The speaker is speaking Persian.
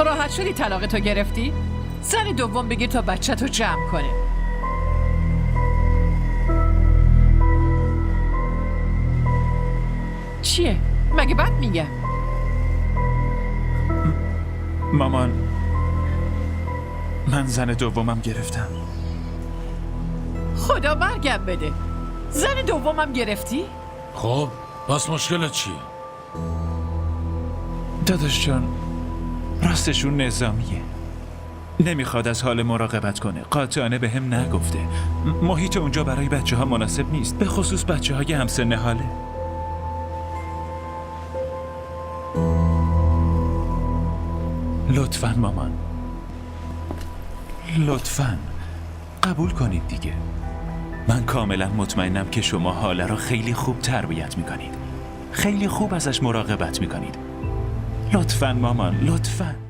راحت شدی طلاق تو گرفتی؟ زن دوم بگیر تا بچه تو جمع کنه. چیه؟ مگه بد میگم؟ مامان، من زن دومم گرفتم. خدا مرگم بده. زن دومم گرفتی؟ خب پس مشکلت چیه؟ داداش جان، راستشون نظامیه. نمیخواد از حال مراقبت کنه. قاطعانه به هم نگفته. محیط اونجا برای بچه ها مناسب نیست، به خصوص بچه های همسن حاله. لطفاً مامان، لطفاً قبول کنید دیگه. من کاملا مطمئنم که شما حاله را خیلی خوب تربیت میکنید، خیلی خوب ازش مراقبت میکنید. لطفاً مامان، لطفاً.